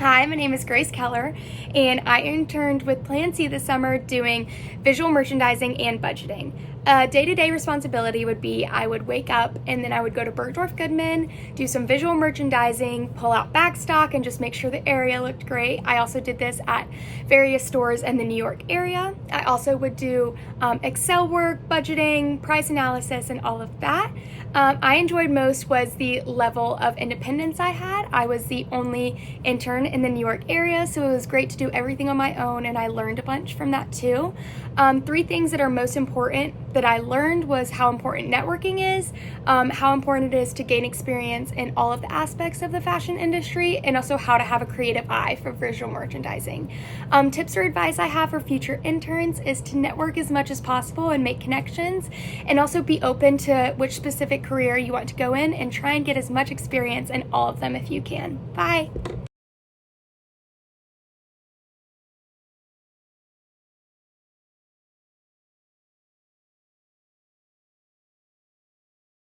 Hi, my name is Grace Keller, and I interned with Plan C this summer doing visual merchandising and budgeting. A day-to-day responsibility would be I would wake up and then I would go to Bergdorf Goodman, do some visual merchandising, pull out back stock, and just make sure the area looked great. I also did this at various stores in the New York area. I also would do Excel work, budgeting, price analysis, and all of that. I enjoyed most was the level of independence I had. I was the only intern in the New York area, so it was great to do everything on my own, and I learned a bunch from that too. Three things that are most important that I learned was how important networking is, how important it is to gain experience in all of the aspects of the fashion industry, and also how to have a creative eye for visual merchandising. Tips or advice I have for future interns is to network as much as possible and make connections, and also be open to which specific career you want to go in and try and get as much experience in all of them if you can. Bye!